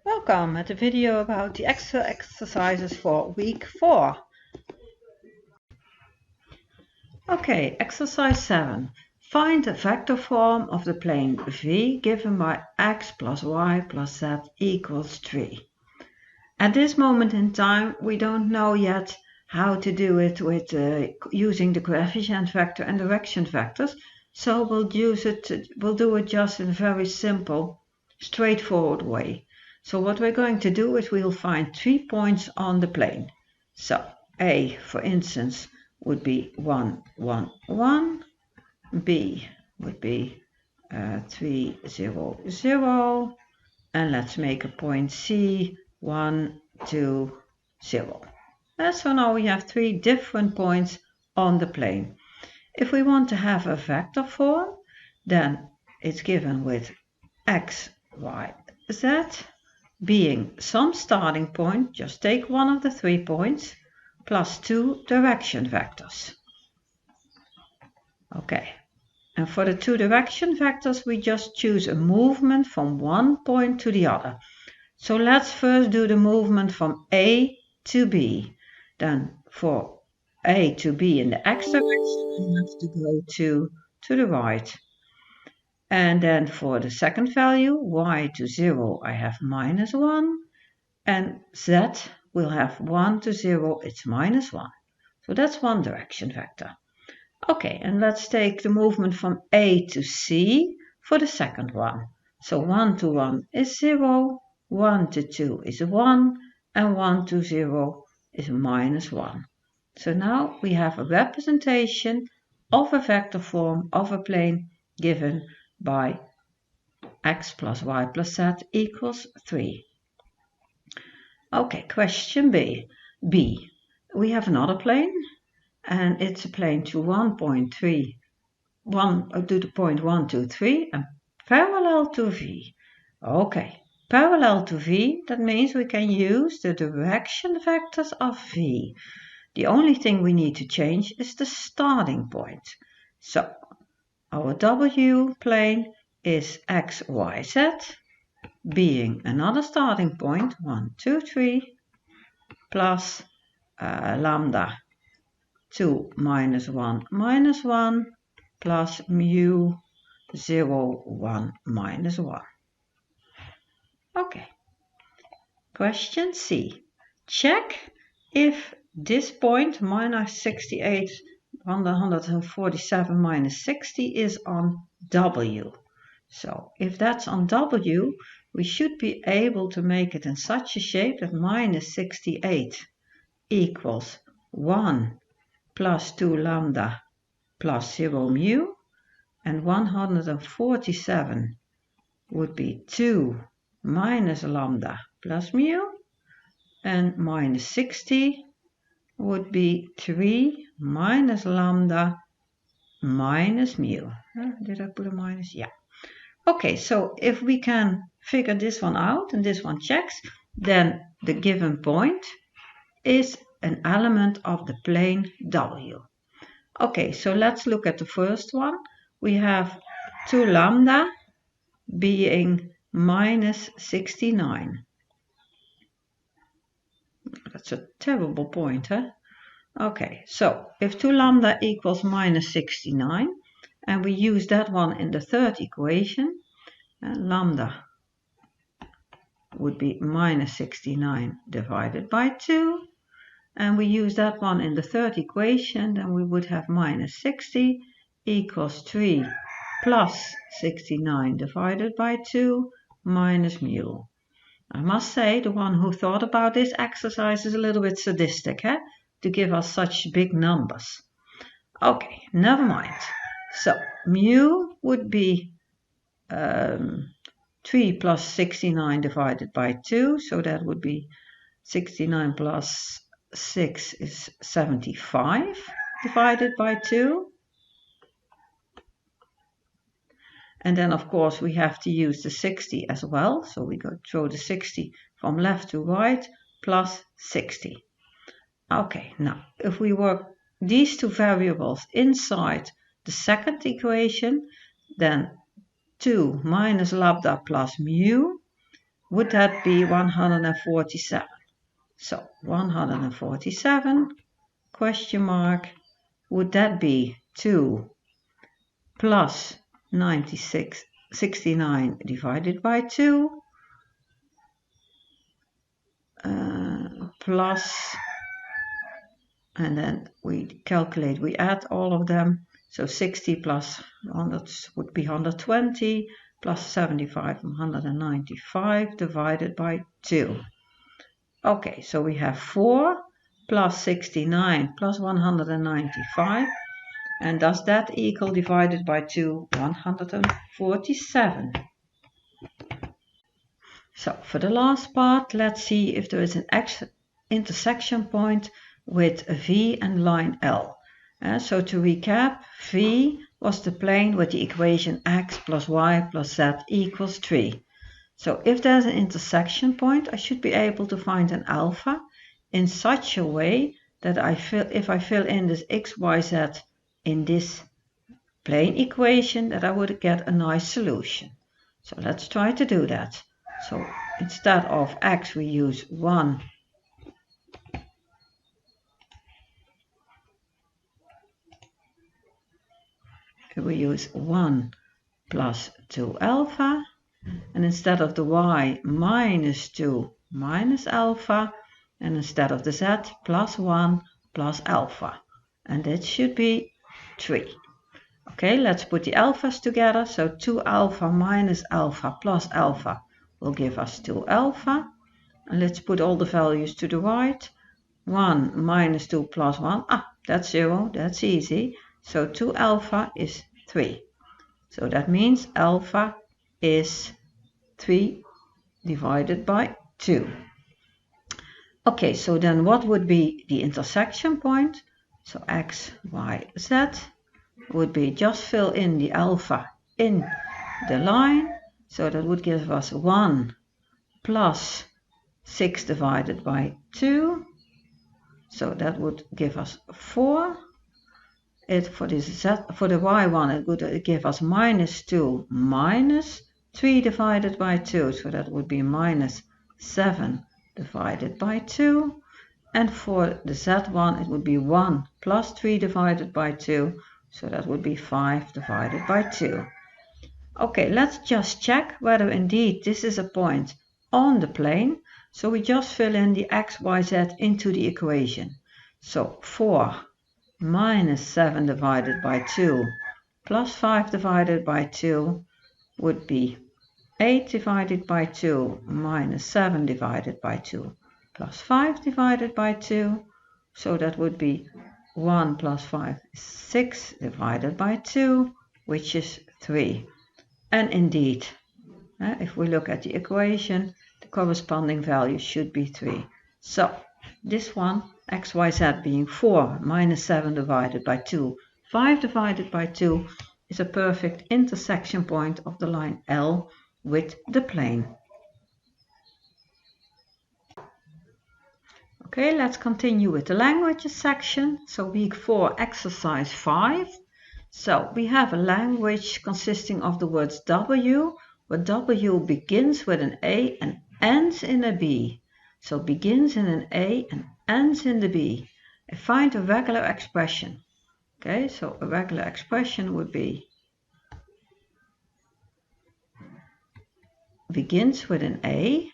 Welcome at the video about the Excel exercises for week 4. Okay, exercise 7. Find the vector form of the plane V given by x plus y plus z equals 3. At this moment in time, we don't know yet how to do it with using the coefficient vector and direction vectors, so we'll do it just in a very simple, straightforward way. So what we're going to do is we'll find 3 points on the plane. So A, for instance, would be 1, 1, 1. B would be 3, 0, 0. And let's make a point C, 1, 2, 0. So now we have 3 different points on the plane. If we want to have a vector form, then it's given with x, y, z, being some starting point, just take one of the 3 points, plus 2 direction vectors. Okay, and for the 2 direction vectors, we just choose a movement from one point to the other. So let's first do the movement from A to B. Then for A to B in the x direction, I have to go to the right. And then for the second value, y to 0, I have minus 1. And z will have 1 to 0, it's minus 1. So that's one direction vector. Okay, and let's take the movement from A to C for the second one. So 1 to 1 is 0, 1 to 2 is 1, and 1 to 0 is minus 1. So now we have a representation of a vector form of a plane given by x plus y plus z equals 3. Okay, question B. We have another plane, and it's a plane to to the point 1, 2, 3, and parallel to V. Okay, parallel to V, that means we can use the direction vectors of V. The only thing we need to change is the starting point. So our W plane is x, y, z, being another starting point, 1, 2, 3, plus lambda 2 minus 1 minus 1 plus mu 0, 1 minus 1. Okay. Question C. Check if this point minus 68, 147 minus 60 is on W. So if that's on W, we should be able to make it in such a shape that minus 68 equals 1 plus 2 lambda plus 0 mu, and 147 would be 2 minus lambda plus mu, and minus 60 would be 3 minus lambda minus mu. Did I put a minus? Yeah. Okay, so if we can figure this one out and this one checks, then the given point is an element of the plane W. Okay, so let's look at the first one. We have 2 lambda being minus 69. That's a terrible point, huh? Okay, so if 2 lambda equals minus 69, and we use that one in the third equation, lambda would be minus 69 divided by 2, and we use that one in the third equation, then we would have minus 60 equals 3 plus 69 divided by 2 minus mu. I must say, the one who thought about this exercise is a little bit sadistic, to give us such big numbers. Okay, never mind. So mu would be 3 plus 69 divided by 2, so that would be 69 plus 6 is 75 divided by 2. And then, of course, we have to use the 60 as well. So we go throw the 60 from left to right, plus 60. Okay, now, if we work these two variables inside the second equation, then 2 minus lambda plus mu would that be 147? So 147 question mark, would that be 2 plus 69 divided by 2 plus, and then we calculate, we add all of them, so 60 plus 100 would be 120, plus 75 195 divided by 2. Okay, so we have 4 plus 69 plus 195, and does that equal divided by 2 147? So for the last part, let's see if there is an intersection point with V and line L. So to recap, V was the plane with the equation x plus y plus z equals 3. So if there's an intersection point, I should be able to find an alpha in such a way that if I fill in this x, y, z in this plane equation, that I would get a nice solution. So let's try to do that. So instead of x, we use 1 plus 2 alpha, and instead of the y, minus 2 minus alpha, and instead of the z, plus 1 plus alpha, and that should be 3. Okay, let's put the alphas together. So 2 alpha minus alpha plus alpha will give us 2 alpha. And let's put all the values to the right. 1 minus 2 plus 1. That's 0. That's easy. So 2 alpha is 3. So that means alpha is 3 divided by 2. Okay, so then what would be the intersection point? So x, y, z would be, just fill in the alpha in the line. So that would give us 1 plus 6 divided by 2. So that would give us 4. For the y one, it would give us minus 2 minus 3 divided by 2. So that would be minus 7 divided by 2. And for the z one, it would be 1 plus 3 divided by 2. So that would be 5 divided by 2. Okay, let's just check whether indeed this is a point on the plane. So we just fill in the x, y, z into the equation. So 4 minus 7 divided by 2 plus 5 divided by 2 would be 8 divided by 2 minus 7 divided by 2 plus 5 divided by 2. So that would be 1 plus 5 is 6 divided by 2, which is 3. And indeed, if we look at the equation, the corresponding value should be 3. So this one, x, y, z being 4 minus 7 divided by 2, 5 divided by 2, is a perfect intersection point of the line L with the plane. Okay, let's continue with the languages section. So week 4, exercise 5. So we have a language consisting of the words W, where W begins with an A and ends in a B. So begins in an A and ends in the B. And find a regular expression. Okay, so a regular expression would be begins with an A,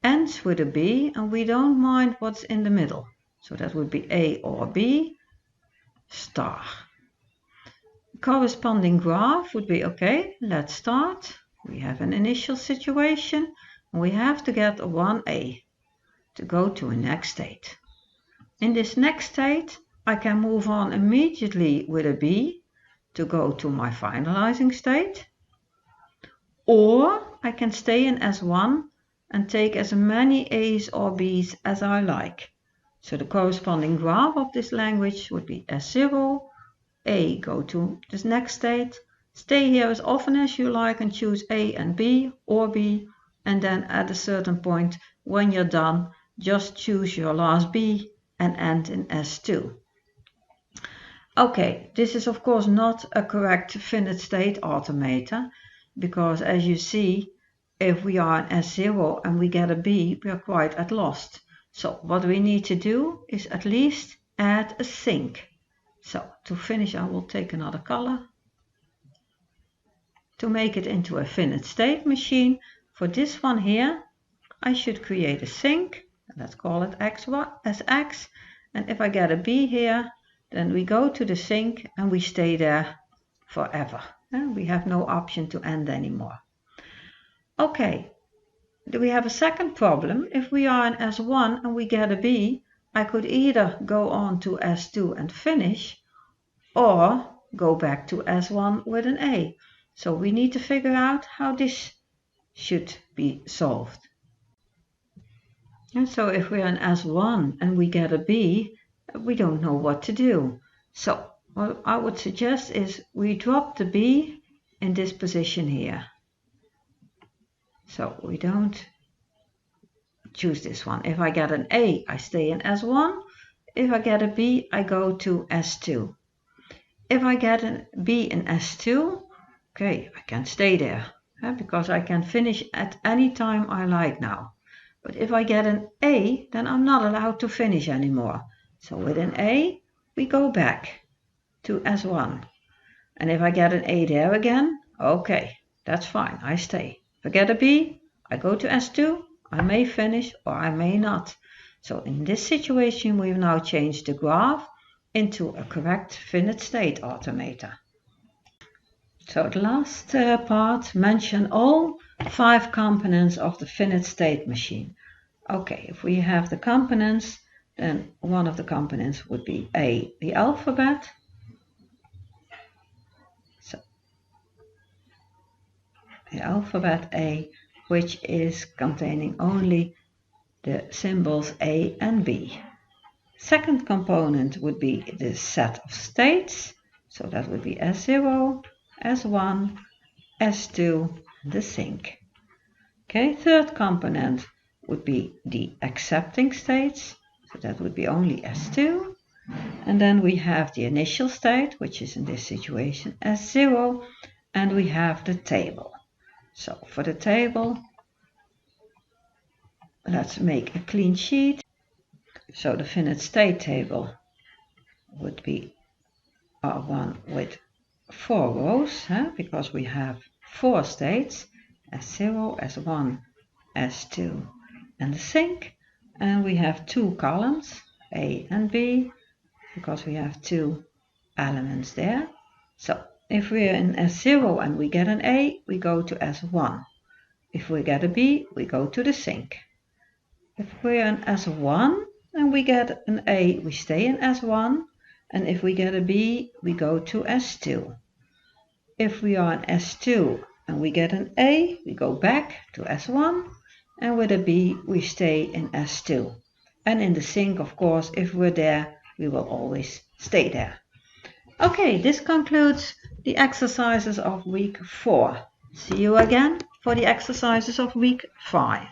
ends with a B, and we don't mind what's in the middle. So that would be A or B, star. Corresponding graph would be, okay, let's start. We have an initial situation, and we have to get a 1A to go to a next state. In this next state, I can move on immediately with a B to go to my finalizing state, or I can stay in S1 and take as many A's or B's as I like. So the corresponding graph of this language would be S0, A, go to this next state, stay here as often as you like and choose A and B or B, and then at a certain point when you're done, just choose your last B and end in S2. Okay, this is of course not a correct finite state automator, because as you see, if we are in S0 and we get a B, we are quite at lost. So what we need to do is at least add a sink. So to finish, I will take another color. To make it into a finite state machine, for this one here, I should create a sink. Let's call it X as X. And if I get a B here, then we go to the sink and we stay there forever. And we have no option to end anymore. Okay, do we have a second problem? If we are in S1 and we get a B, I could either go on to S2 and finish, or go back to S1 with an A. So we need to figure out how this should be solved. And so if we're in S1 and we get a B, we don't know what to do. So what I would suggest is we drop the B in this position here. So we don't choose this one. If I get an A, I stay in S1. If I get a B, I go to S2. If I get a B in S2, okay, I can stay there because I can finish at any time I like now. But if I get an A, then I'm not allowed to finish anymore. So with an A, we go back to S1. And if I get an A there again, okay, that's fine, I stay. If I get a B, I go to S2, I may finish or I may not. So in this situation, we've now changed the graph into a correct finite state automator. So the last part mentions all 5 components of the finite state machine. Okay, if we have the components, then one of the components would be A, the alphabet. So the alphabet A, which is containing only the symbols A and B. Second component would be the set of states. So that would be S0, S1, S2, the sink. Okay, third component would be the accepting states. So that would be only S2. And then we have the initial state, which is in this situation S0. And we have the table. So for the table, let's make a clean sheet. So the finite state table would be one with 4 rows, because we have 4 states, S0, S1, S2, and the sink. And we have 2 columns, A and B, because we have 2 elements there. So if we're in S0 and we get an A, we go to S1. If we get a B, we go to the sink. If we're in S1 and we get an A, we stay in S1. And if we get a B, we go to S2. If we are in S2 and we get an A, we go back to S1. And with a B, we stay in S2. And in the sink, of course, if we're there, we will always stay there. Okay, this concludes the exercises of week 4. See you again for the exercises of week 5.